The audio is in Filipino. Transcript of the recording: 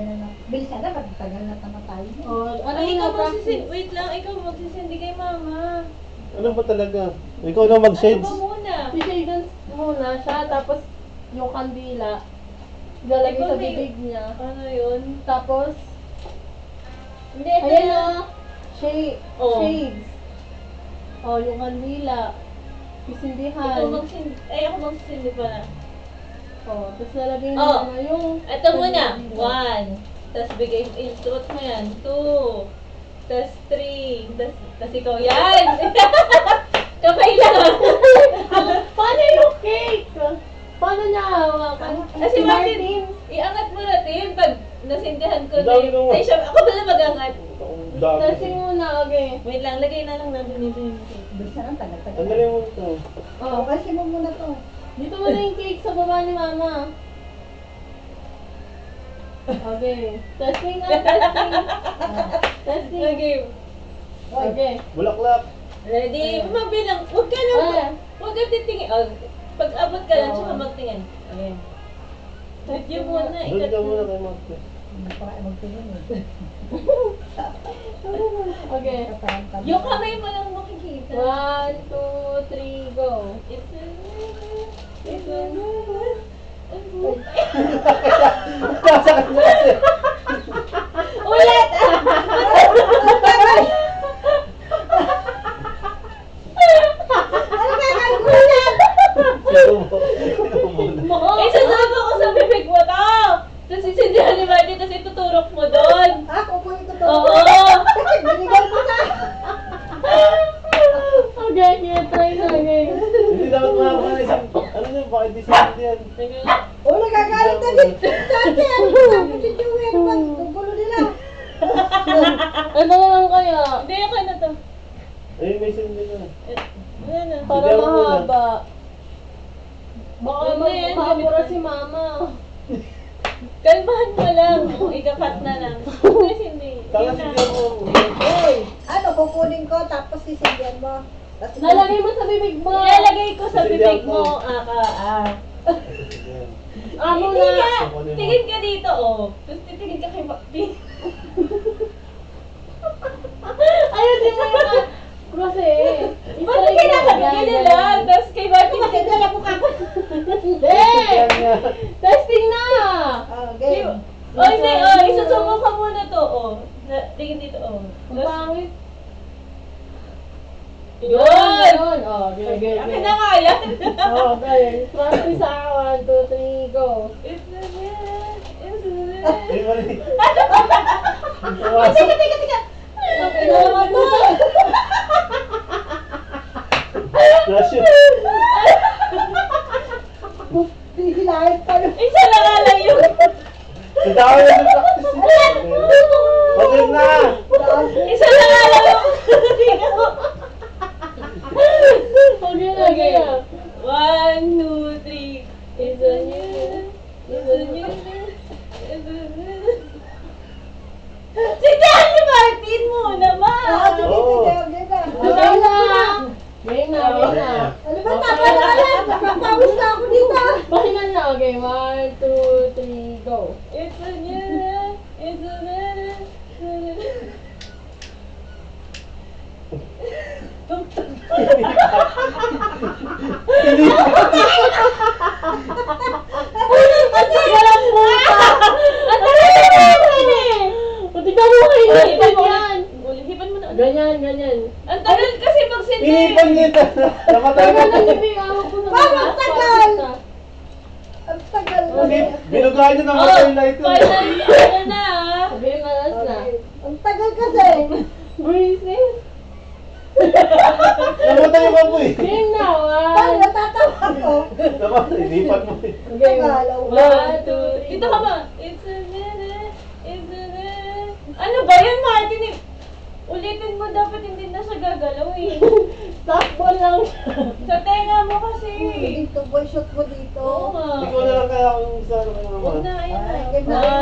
na lang. Bilisan na, magtagal na tamatay. Oh, ano Ay, yung ikaw practice? wait lang, ikaw magsisindi kay mama. Ano ba talaga? Ikaw na Ano mag-shades. ba muna? Sishades muna siya, tapos yung kandila, lalagay Ikaw sa may- bibig niya. Ano yun? Tapos, Hindi, ito ayan na. o, Oh. shades. Oh, yung kandila, Ikaw isindihan. magsindi. Ay, ako magsisindi pala. Oh, tapos lalagay mo Oh. na yung... Ito muna. 1. Tapos bigay, instruct mo yan. 2. Tapos 3. Tapos ikaw yan. Kapay lang. Paano yung cake? Paano niya hawakan? Kasi Martin, iangat mo natin pag nasindihan ko na Dami yung... mo. Ay, siya, ako pala mag-angat. Testing muna, okay. Wait lang, lagay na lang natin dito yung cake. Bilisan na, tagal-tagal. Ang galing mo ito. Oh, Kasi mo muna to. dito mo na yung cake sa baba ni mama. Okay. Testing na, testing. Testing. Okay. Okay. Bulaklak. Ready? Mabilang. Huwag ka lang. Ah. Huwag ka titingin. Oh, pag abot ka lang, tsaka magtingin. Okay. Video muna. Doon ka muna kay Martin. Hindi pa kayo magtingin eh. Okay. Yung kamay mo lang makikita. 1, 2, 3, go. It's a it's a Nasakit na kasi. Ulit! Sino mo? Sino mo muna? Isasabi ko sa bibig mo to! Tapos sisindihan ni Marty, tapos ituturok mo doon. Ako po yung totoo. Oo! Binigay mo na. Okay, here, try na, okay. Hindi dapat makakalis. Ano yun? Bakit di sinundihan? O, nagagalit na din. Dati, ano sabi si Joey, ano ba? Gugulo nila. Ano na lang kaya? Hindi, okay na to. Ayun, may sindi na. Ayan na. Para Sige, ako muna. mahaba. Baka Huwag na yan, mahabura gamit si mama. Kalmahan mo lang. Ikakat na lang. Kasi hindi. Saka Yun na. sindihan mo. Hoy, ano, kukunin ko, tapos sisindihan mo. Tapos Nalagay mo sa bibig mo. Ilalagay ko sa Sindihan bibig ko. mo. Ayan. Amo Hindi na. nga. Tingin ka dito, oh. Tapos titingin ka kay Marty. Ayusin mo yung kasi. Ba't mo kinakabigyan nila? Tapos kay Marty, Sindihan mo ka. Hindi! Sindihan niya. Testing na! Oh, game. oh, hindi, oh. Isusumo ka muna to, oh. Tingin dito, oh. Ang Tapos, pangit. yun! Yun! Oh, okay, okay, Akin okay. na nga yan. Oh, okay. Practice ako. 1, 2, 3, go. It's a man, it's a Ay, man. mali. Ay, teka. Okay, naman mo. Nasyo. Hihilahin pa yun. Isa lang nga lang yun. Ang dami na sa practice. Okay na. Isa lang nga lang yung Okay na, okay na. 1, 2, 3. It's a new, it's a new, it's a new. Sindihan ni Martin muna, ma! Ah, sige, Oo. sige, okay na. Okay na. Game na, game na. Ano ba, tama na lang. Napapawis na ako dito. Pahingan na, okay. 1, 2, 3, go. It's a new, it's a new. Walang buka! Ang tagal eh! Pati ka mo kayo Hipan mo yan. Hipan mo na. Ganyan, ganyan. Ang tagal kasi magsindi. Inipan niya ito. Namatay Tagal na. na yung bigawak ko sa Mama, mga tagal! basta. Ang tagal. Binugahan niya Oh, namatay na ito. final, ano na ah. Sabihin mo last na. Ang tagal kasi. Breezes. Namatay yung apoy. Game na, Ay, 1. natatawa ko. Namatay, inipan mo eh. Okay, Tagal. 1, 2, 3. Dito ka ba? It's a minute, it's a minute. Ano ba yan, Martin? Ulitin mo, dapat hindi na siya gagalaw eh. Takbo lang siya. Sa tenga mo kasi. Dito, boy, shoot mo dito. Oo nga. Ikaw na lang kaya kung sa ano ka naman. Huwag na, ayun na. Ay, game na.